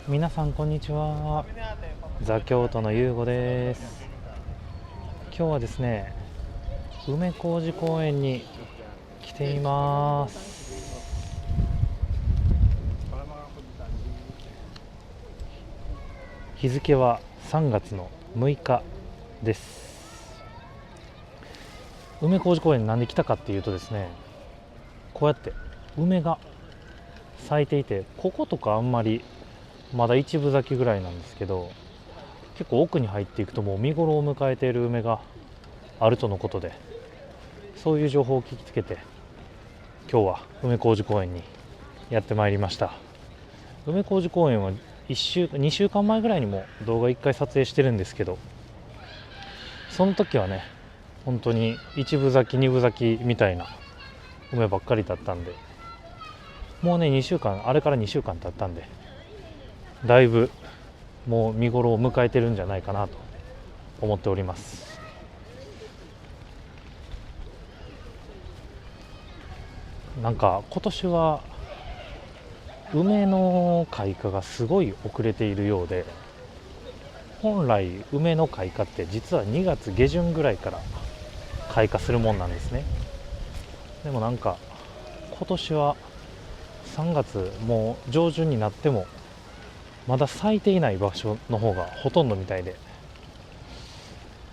皆さんこんにちは。ザ・京都のゆうごです。今日はですね、梅小路公園に来ています。日付は3月の6日です。梅小路公園になんで来たかっていうとですね、こうやって梅が咲いていて、こことかあんまりまだ一分咲きぐらいなんですけど、結構奥に入っていくともう見頃を迎えている梅があるとのことで、そういう情報を聞きつけて今日は梅小路公園にやってまいりました。梅小路公園は2週間前ぐらいにも動画1回撮影してるんですけど、その時はね本当に1分咲き2分咲きみたいな梅ばっかりだったんで、もうねあれから2週間経ったんで、だいぶもう見頃を迎えてるんじゃないかなと思っております。なんか今年は梅の開花がすごい遅れているようで、本来梅の開花って実は2月下旬ぐらいから開花するもんなんですね。でもなんか今年は3月もう上旬になってもまだ咲いていない場所の方がほとんどみたいで、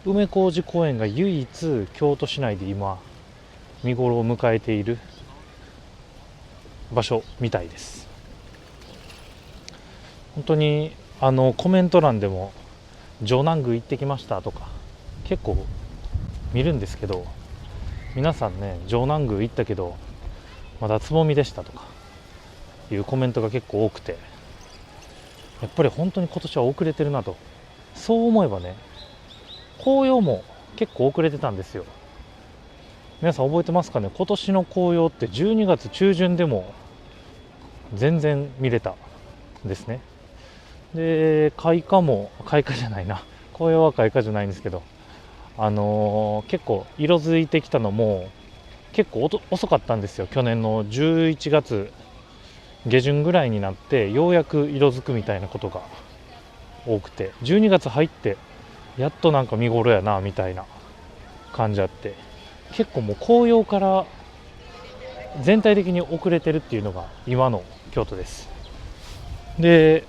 梅小路公園が唯一京都市内で今見頃を迎えている場所みたいです。本当にコメント欄でも城南宮行ってきましたとか結構見るんですけど、皆さんね城南宮行ったけどまだつぼみでしたとかいうコメントが結構多くて、やっぱり本当に今年は遅れてるなと。そう思えばね、紅葉も結構遅れてたんですよ。皆さん覚えてますかね。今年の紅葉って12月中旬でも全然見れたんですね。で開花じゃないな、紅葉は開花じゃないんですけど、結構色づいてきたのも結構遅かったんですよ。去年の11月下旬ぐらいになってようやく色づくみたいなことが多くて、12月入ってやっとなんか見頃やなみたいな感じあって、結構もう紅葉から全体的に遅れてるっていうのが今の京都です。で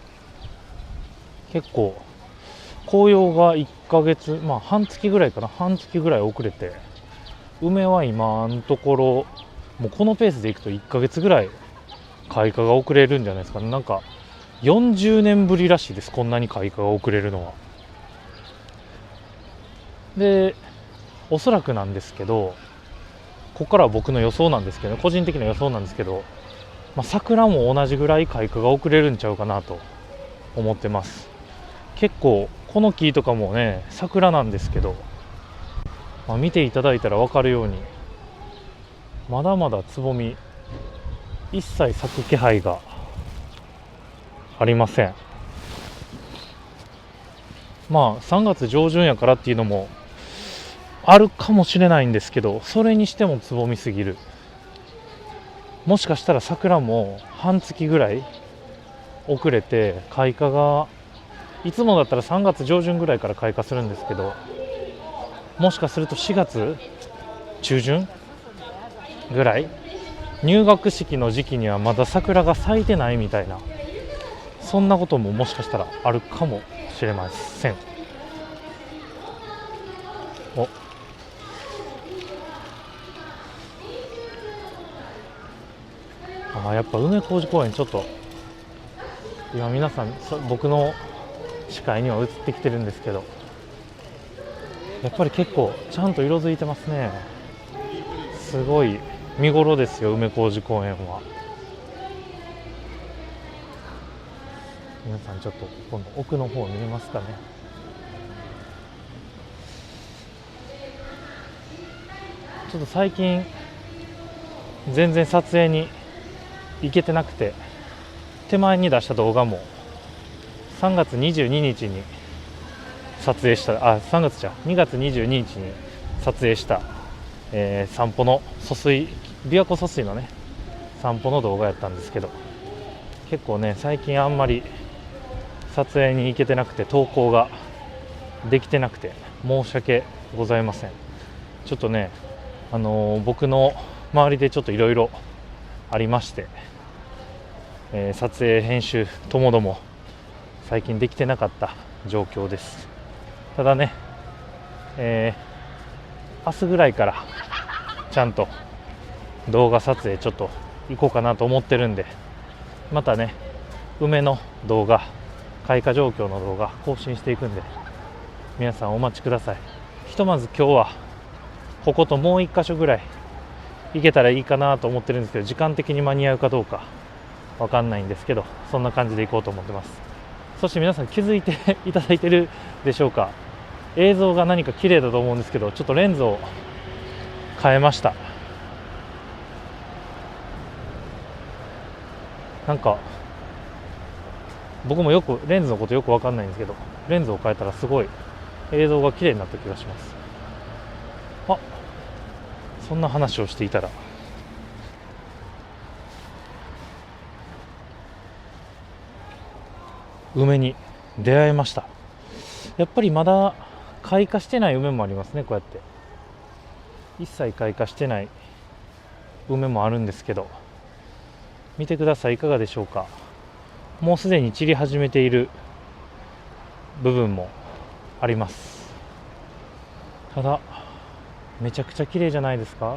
結構紅葉が1ヶ月、半月ぐらいかな、半月ぐらい遅れて、梅は今のところもうこのペースでいくと1ヶ月ぐらい開花が遅れるんじゃないですかね。なんか40年ぶりらしいです、こんなに開花が遅れるのは。でおそらくなんですけど、ここからは僕の予想なんですけど、個人的な予想なんですけど、桜も同じぐらい開花が遅れるんちゃうかなと思ってます。結構この木とかもね桜なんですけど、見ていただいたら分かるようにまだまだつぼみ一切咲く気配がありません。3月上旬やからっていうのもあるかもしれないんですけど、それにしてもつぼみすぎる。もしかしたら桜も半月ぐらい遅れて開花が、いつもだったら3月上旬ぐらいから開花するんですけど、もしかすると4月中旬ぐらい、入学式の時期にはまだ桜が咲いてないみたいな、そんなことももしかしたらあるかもしれません。やっぱ梅小路公園ちょっと今皆さん僕の視界には映ってきてるんですけど、やっぱり結構ちゃんと色づいてますね。すごい見頃ですよ、梅小路公園は。皆さんちょっと今度奥の方見えますかね。ちょっと最近全然撮影に行けてなくて、手前に出した動画も3月22日に撮影した2月22日に撮影した、散歩の琵琶湖疎水のね散歩の動画やったんですけど、結構ね最近あんまり撮影に行けてなくて投稿ができてなくて申し訳ございません。ちょっとね、僕の周りでちょっといろいろありまして、撮影編集ともども最近できてなかった状況です。ただね、明日ぐらいからちゃんと動画撮影ちょっと行こうかなと思ってるんで、またね梅の動画、開花状況の動画更新していくんで、皆さんお待ちください。ひとまず今日はここともう一箇所ぐらい行けたらいいかなと思ってるんですけど、時間的に間に合うかどうかわかんないんですけど、そんな感じで行こうと思ってます。そして皆さん気づいていただいてるでしょうか。映像が何か綺麗だと思うんですけど、ちょっとレンズを変えました。なんか僕もよくレンズのことよくわかんないんですけど、レンズを変えたらすごい映像が綺麗になった気がします。あ、そんな話をしていたら梅に出会えました。やっぱりまだ開花してない梅もありますね。こうやって一切開花してない梅もあるんですけど、見てください。いかがでしょうか。もうすでに散り始めている部分もあります。ただめちゃくちゃ綺麗じゃないですか。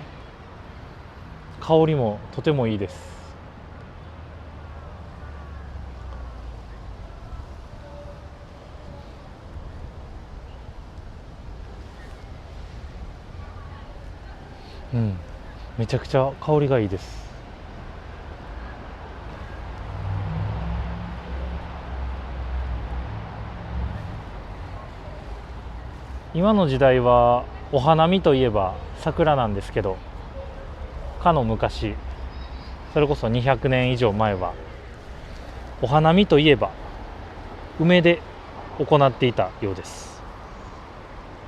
香りもとてもいいです。めちゃくちゃ香りがいいです。今の時代はお花見といえば桜なんですけど、かの昔、それこそ200年以上前はお花見といえば梅で行っていたようです。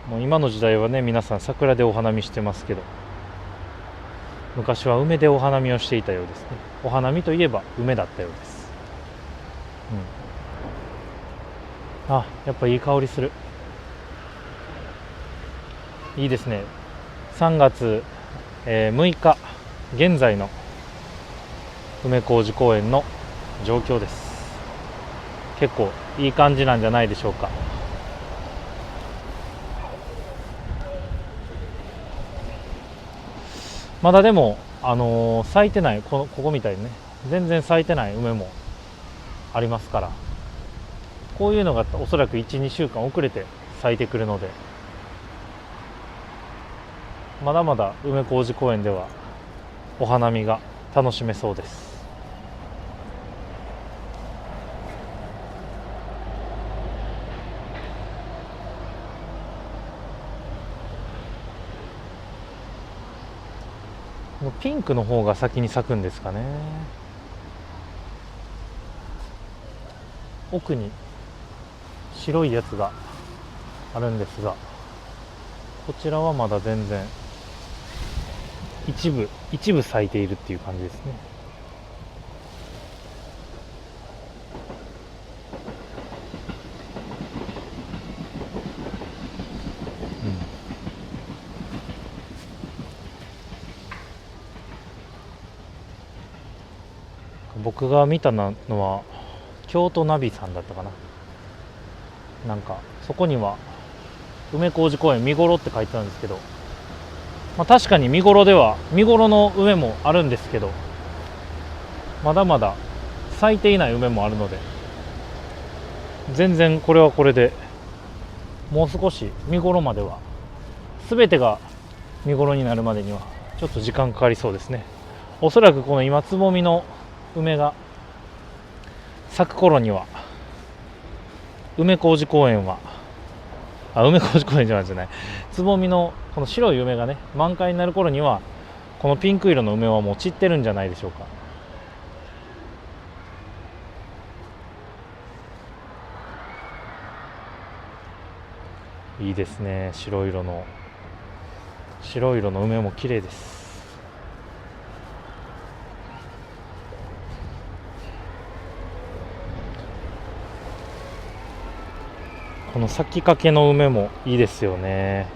もう今の時代はね、皆さん桜でお花見してますけど、昔は梅でお花見をしていたようですね。お花見といえば梅だったようです。あ、やっぱいい香りする。いいですね。3月、6日現在の梅小路公園の状況です。結構いい感じなんじゃないでしょうか。まだでも、咲いてない、ここみたいにね、全然咲いてない梅もありますから、こういうのがおそらく 1,2 週間遅れて咲いてくるので、まだまだ梅小路公園ではお花見が楽しめそうです。ピンクの方が先に咲くんですかね。奥に白いやつがあるんですが、こちらはまだ全然一部咲いているっていう感じですね。僕が見たのは京都ナビさんだったかな。なんかそこには梅小路公園見頃って書いてたんですけど、確かに見頃の梅もあるんですけど、まだまだ咲いていない梅もあるので、全然これはこれでもう少し見頃までは、全てが見頃になるまでにはちょっと時間かかりそうですね。おそらくこの今つぼみの梅が咲く頃には梅小路公園じゃない、つぼみのこの白い梅がね満開になる頃には、このピンク色の梅はもう散ってるんじゃないでしょうか。いいですね。白色の梅も綺麗です。この咲きかけの梅もいいですよね。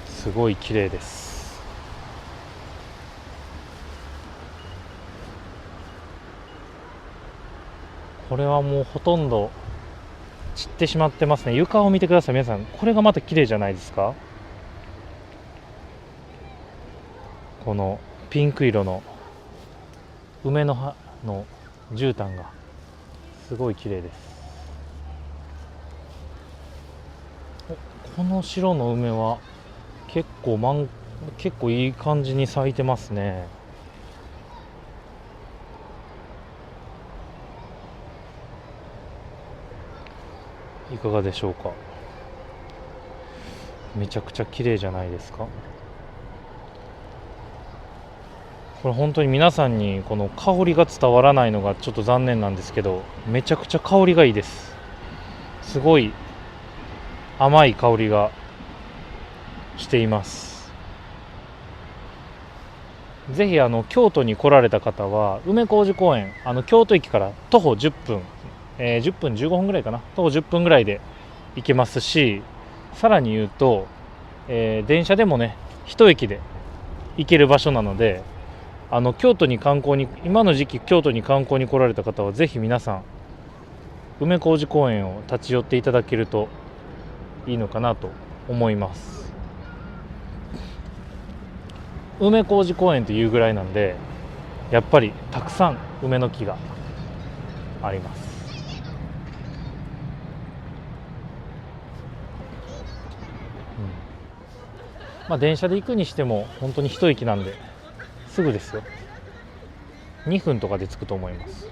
すごい綺麗です。これはもうほとんど散ってしまってますね。床を見てください皆さん。これがまた綺麗じゃないですか。このピンク色の梅の葉の絨毯がすごい綺麗です。この白の梅は結構いい感じに咲いてますね。いかがでしょうか。めちゃくちゃ綺麗じゃないですか。これ本当に皆さんにこの香りが伝わらないのがちょっと残念なんですけど、めちゃくちゃ香りがいいです。すごい甘い香りがしています。ぜひ京都に来られた方は梅小路公園、京都駅から徒歩10分、10分15分ぐらいかな、徒歩10分ぐらいで行けますし、さらに言うと、電車でもね一駅で行ける場所なので、京都に観光に今の時期京都に観光に来られた方はぜひ皆さん梅小路公園を立ち寄っていただけるといいのかなと思います。梅小路公園というぐらいなんで、やっぱりたくさん梅の木があります。電車で行くにしても本当に一駅なんですぐですよ。2分とかで着くと思います。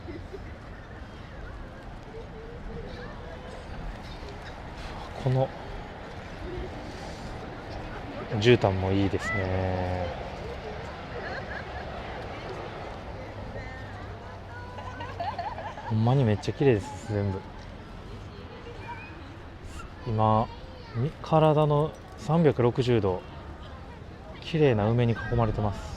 この絨毯もいいですね。ほんまにめっちゃ綺麗です。全部今体の360度綺麗な梅に囲まれてます。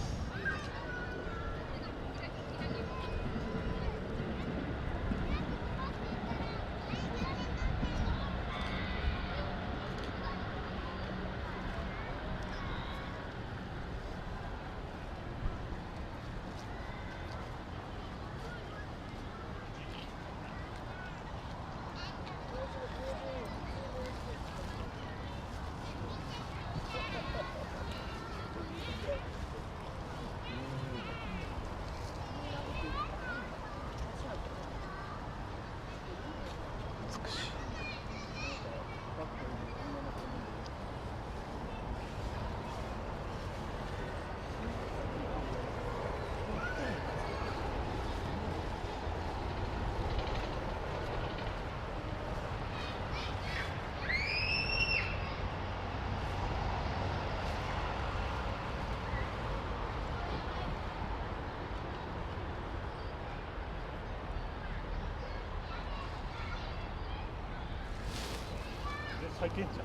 咲いてんじゃん。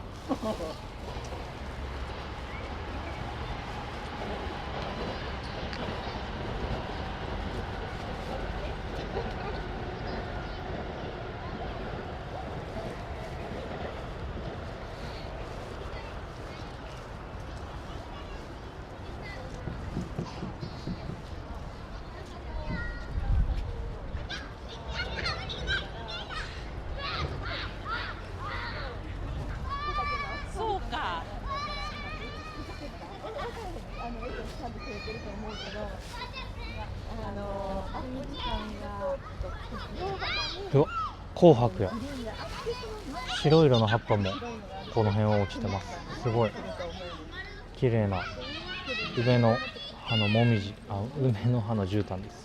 うわ、紅白や。白色の葉っぱもこの辺は落ちてます。すごい綺麗な梅の葉のもみじ、梅の葉の絨毯です。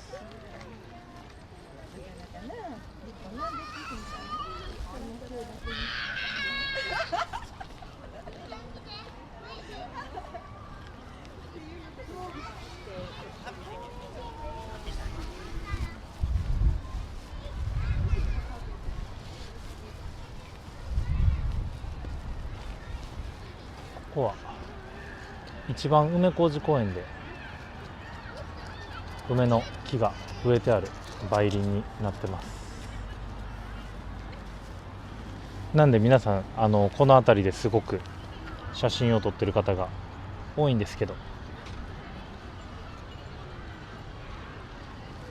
ここは一番梅小路公園で梅の木が植えてある梅林になってます。なんで皆さんこの辺りですごく写真を撮ってる方が多いんですけど、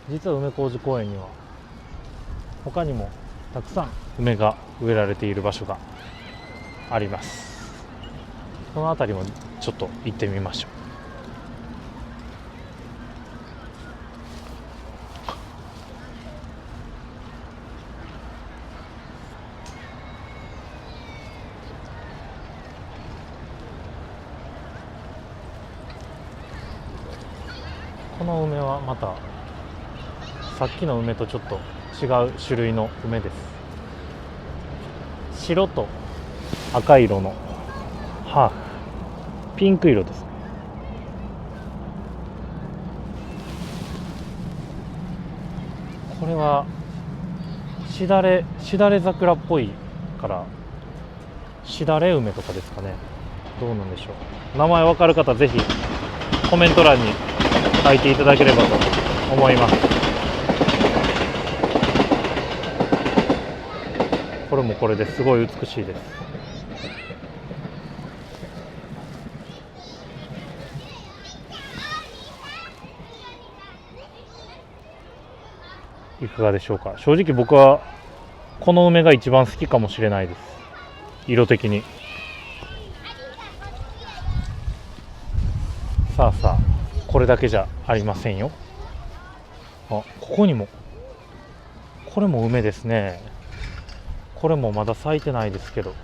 実は梅小路公園には他にもたくさん梅が植えられている場所があります。この辺りもちょっと行ってみましょう。この梅はまたさっきの梅とちょっと違う種類の梅です。白と赤色のハーフ、ピンク色です。これはしだれ桜っぽいからしだれ梅とかですかね。どうなんでしょう。名前わかる方ぜひコメント欄に書いていただければと思います。これもこれですごい美しいです。いかがでしょうか。正直僕はこの梅が一番好きかもしれないです。色的に。さあさあ、これだけじゃありませんよ。あ、ここにもこれも梅ですね。これもまだ咲いてないですけど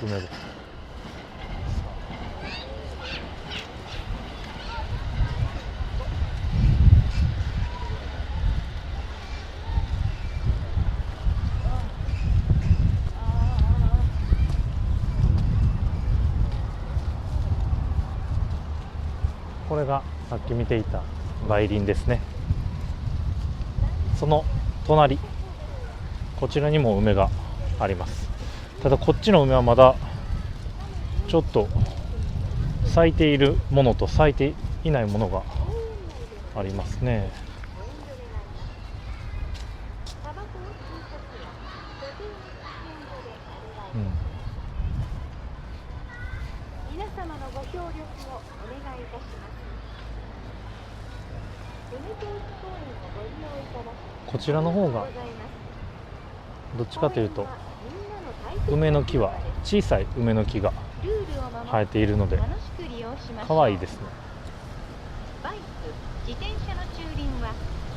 梅です。これがさっき見ていた梅林ですね。その隣、こちらにも梅があります。ただこっちの梅はまだちょっと咲いているものと咲いていないものがありますね。皆様のご協力をお願いいたします。こちらの方がどっちかというと梅の木は小さい梅の木が生えているので可愛いですね。バイク、自転車の駐輪は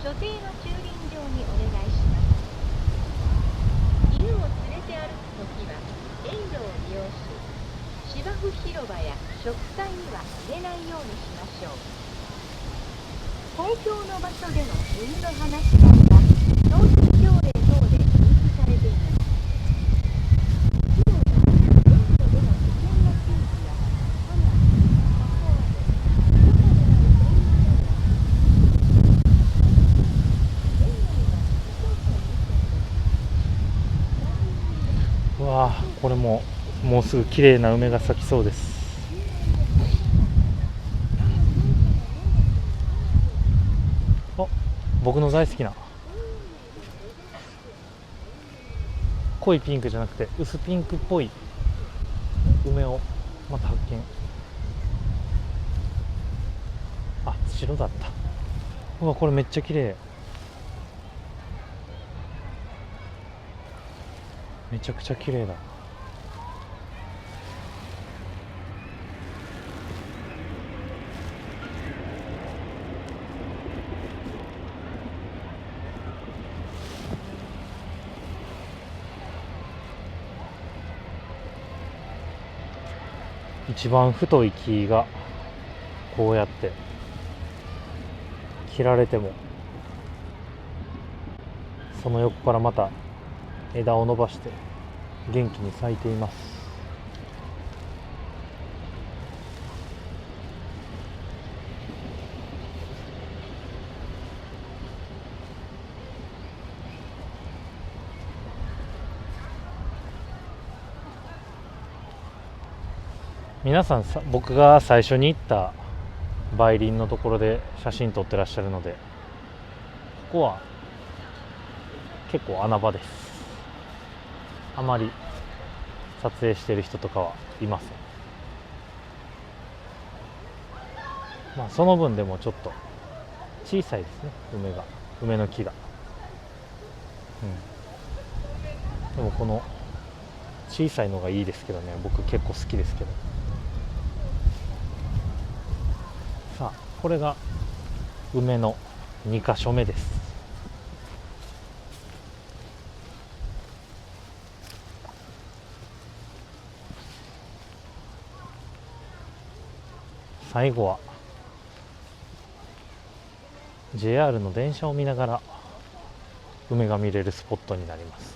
所定の駐輪場にお願いします。犬を連れて歩くときは園路を利用し、芝生広場や植栽には入れないようにしましょう。公共の場所での犬の放し飼いは交通条例等で禁止されています。うわあ、これももうすぐ綺麗な梅が咲きそうです。あ、僕の大好きな濃いピンクじゃなくて薄ピンクっぽい梅をまた発見。あ、白だった。うわ、これめっちゃ綺麗。めちゃくちゃ綺麗だ。一番太い木がこうやって切られてもその横からまた枝を伸ばして元気に咲いています。皆さん僕が最初に行った梅林のところで写真撮ってらっしゃるので、ここは結構穴場です。あまり撮影してる人とかはいます。まあその分でもちょっと小さいですね、梅の木が、でもこの小さいのがいいですけどね、僕結構好きですけど。さあこれが梅の2箇所目です。最後は JR の電車を見ながら梅が見れるスポットになります。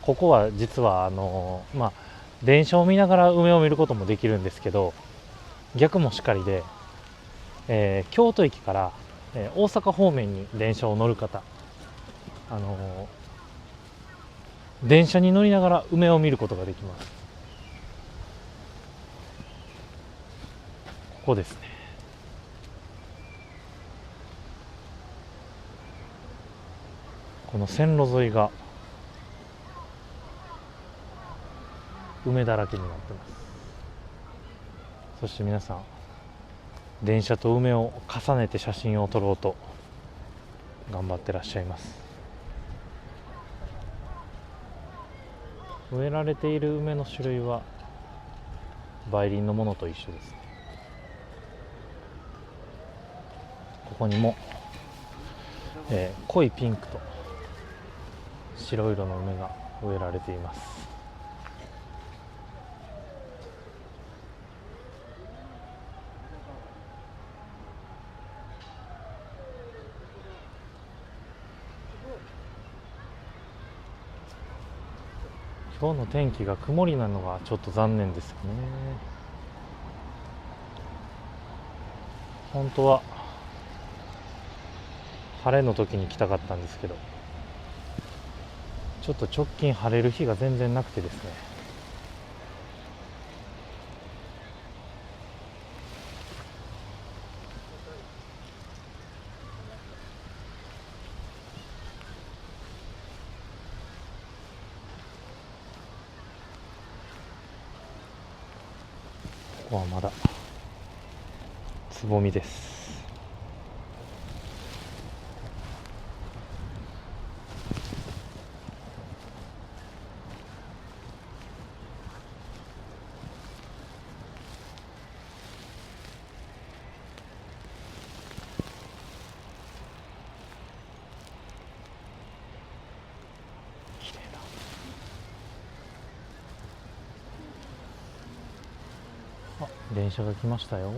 ここは実は電車を見ながら梅を見ることもできるんですけど、逆もしかりで、京都駅から、大阪方面に電車を乗る方、電車に乗りながら梅を見ることができます。ここですね。この線路沿いが梅だらけになってます。そして皆さん、電車と梅を重ねて写真を撮ろうと頑張ってらっしゃいます。植えられている梅の種類は梅林のものと一緒ですね。ここにも、濃いピンクと白色の梅が植えられています。今日の天気が曇りなのがちょっと残念ですよね。本当は晴れの時に来たかったんですけど、ちょっと直近晴れる日が全然なくてですね。ここはまだつぼみです。綺麗だ。あ、電車が来ましたよ。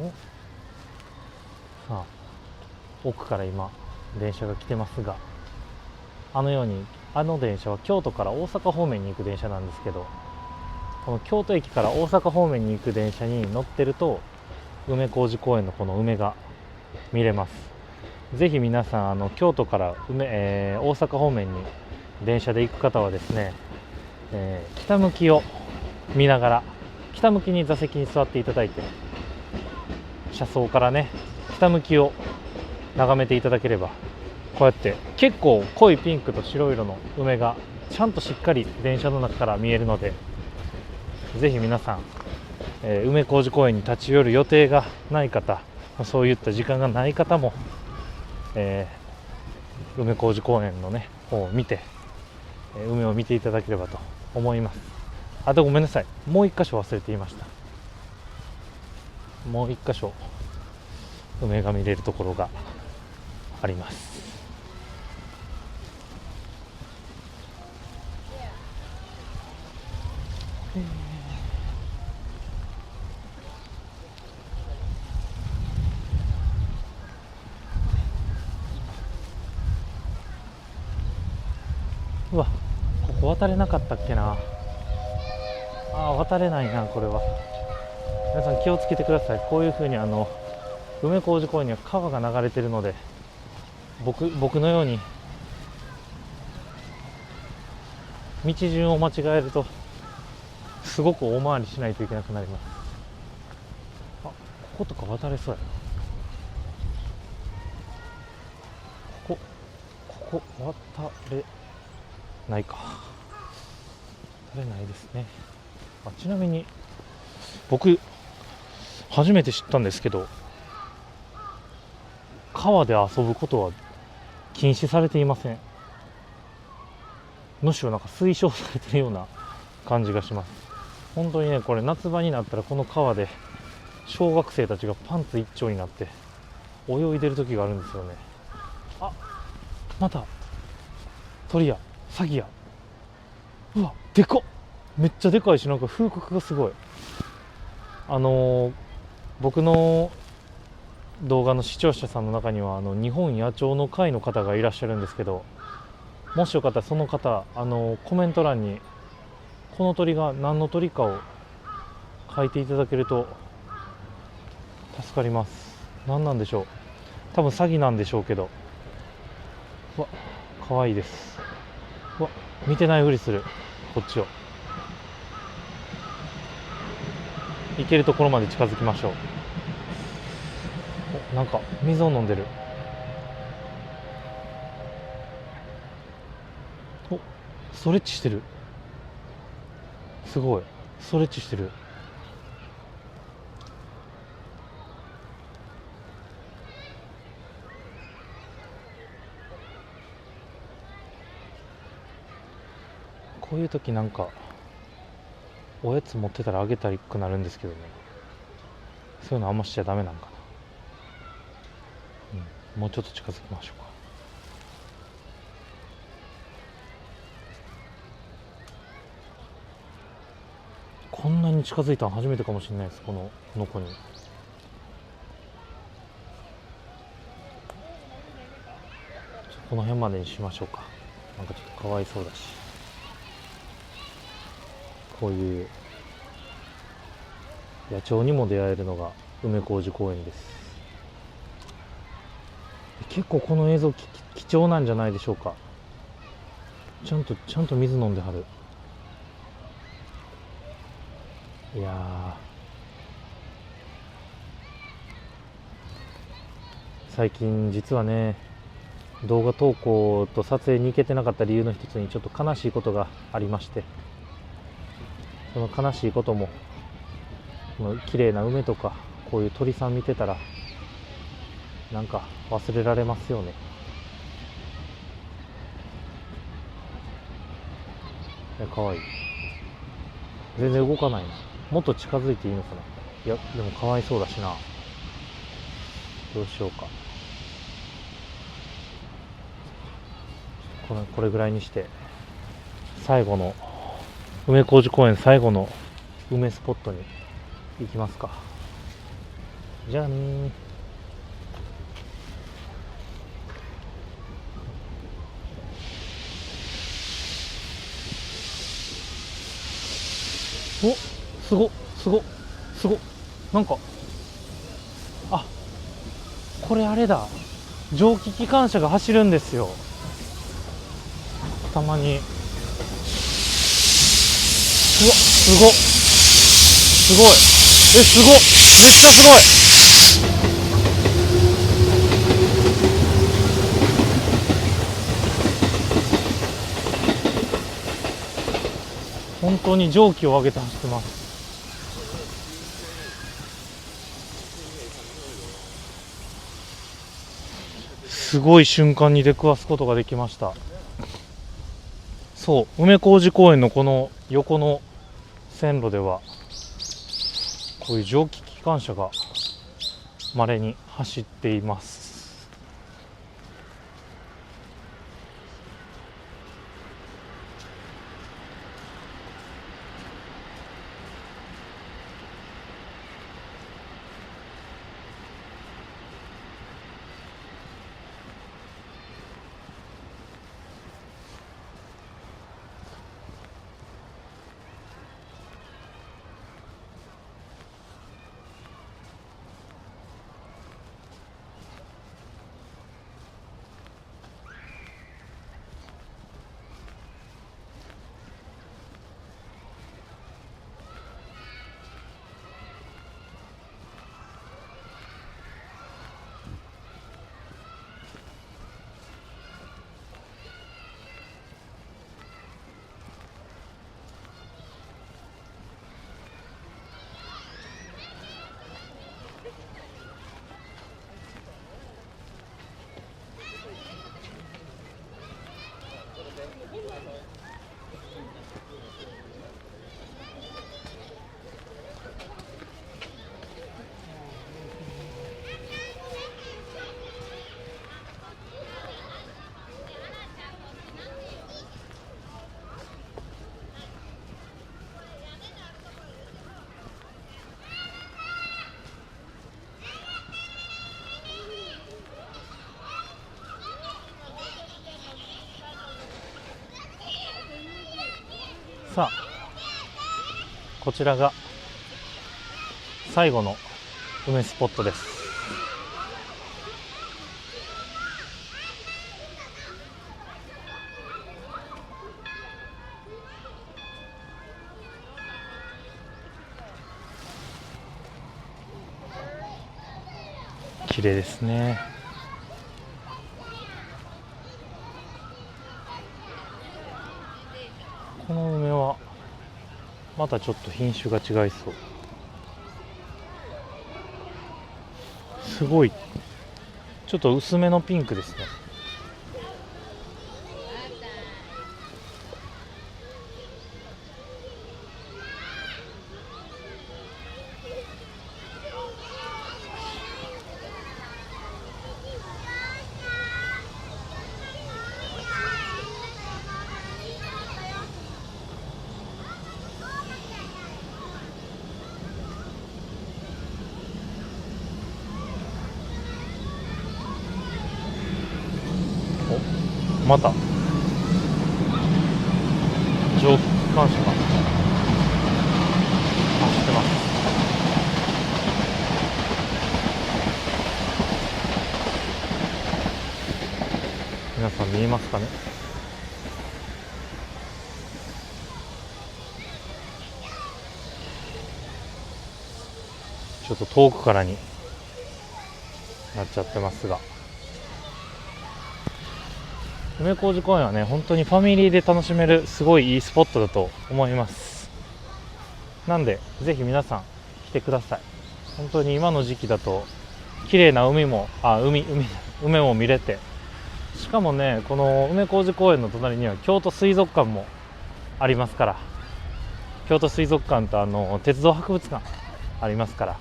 さあ、奥から今電車が来てますが、あのようにあの電車は京都から大阪方面に行く電車なんですけど、この京都駅から大阪方面に行く電車に乗ってると梅小路公園のこの梅が見れます。ぜひ皆さん京都から大阪方面に電車で行く方はですね、北向きを見ながら、北向きに座席に座っていただいて、車窓からね北向きを眺めていただければ、こうやって結構濃いピンクと白色の梅がちゃんとしっかり電車の中から見えるので、ぜひ皆さん、梅小路公園に立ち寄る予定がない方、そういった時間がない方も、梅小路公園のね方を見て、梅を見ていただければと思います。あとごめんなさい、もう一箇所忘れていました。もう一箇所梅が見れるところがあります。うわ、ここ渡れなかったっけな。渡れないな、これは。皆さん気をつけてください。こういうふうに梅小路公園には川が流れているので、僕のように道順を間違えるとすごく大回りしないといけなくなります。こことか渡れそうやな。ここ渡れないか。取れないですね。ちなみに僕初めて知ったんですけど、川で遊ぶことは禁止されていません。むしろなんか推奨されてるような感じがします。本当にね、これ夏場になったらこの川で小学生たちがパンツ一丁になって泳いでる時があるんですよね。あ、また鳥やサギや、うわでかっ、めっちゃでかいし、なんか風格がすごい。僕の動画の視聴者さんの中には日本野鳥の会の方がいらっしゃるんですけど、もしよかったらその方コメント欄にこの鳥が何の鳥かを書いていただけると助かります。何なんでしょう。多分サギなんでしょうけど、うわ可愛いです。うわ見てないふりする。こっちを行けるところまで近づきましょう。お、なんか水を飲んでる。お、ストレッチしてる。すごいストレッチしてる。こういう時なんかおやつ持ってたらあげたくなるんですけどね。そういうのあんましちゃダメなんかな。もうちょっと近づきましょうか。こんなに近づいたの初めてかもしれないです。この子に。この辺までにしましょうか。なんかちょっとかわいそうだし。こういう野鳥にも出会えるのが梅小路公園です。結構この映像貴重なんじゃないでしょうか。ちゃんと水飲んではる。いや最近実はね、動画投稿と撮影に行けてなかった理由の一つにちょっと悲しいことがありまして、その悲しいこともこの綺麗な梅とかこういう鳥さん見てたらなんか忘れられますよね。かわいい。全然動かないな。もっと近づいていいのかな。いやでもかわいそうだしな。どうしようか。これぐらいにして最後の梅小路公園最後の梅スポットに行きますか。じゃあね。お、すごなんか、あ、これあれだ、蒸気機関車が走るんですよ、たまに。うわ、すごい、すごっ、めっちゃすごい。本当に蒸気を上げて走ってます。すごい瞬間に出くわすことができました。そう、梅小路公園のこの横の線路ではこういう蒸気機関車が稀に走っています。さあ、こちらが最後の梅スポットです。綺麗ですね。この梅はまたちょっと品種が違いそう。すごいちょっと薄めのピンクですね。また蒸気機関車が走ってます。皆さん見えますかね。ちょっと遠くからになっちゃってますが、梅小路公園はね、本当にファミリーで楽しめるすごいいいスポットだと思います。なんでぜひ皆さん来てください。本当に今の時期だと綺麗な梅も見れて、しかもね、この梅小路公園の隣には京都水族館もありますから、京都水族館と鉄道博物館ありますから、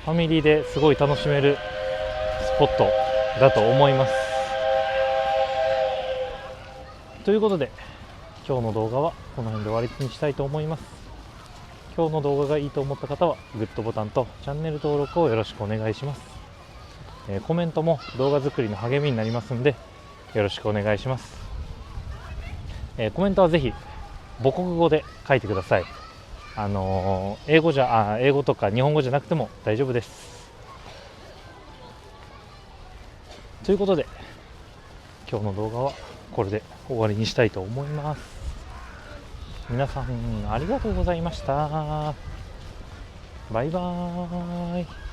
ファミリーですごい楽しめるスポットだと思います。ということで今日の動画はこの辺で終わりにしたいと思います。今日の動画がいいと思った方はグッドボタンとチャンネル登録をよろしくお願いします。コメントも動画作りの励みになりますんでよろしくお願いします。コメントはぜひ母国語で書いてください。英語とか日本語じゃなくても大丈夫です。ということで今日の動画はこれで終わりにしたいと思います。皆さんありがとうございました。バイバーイ。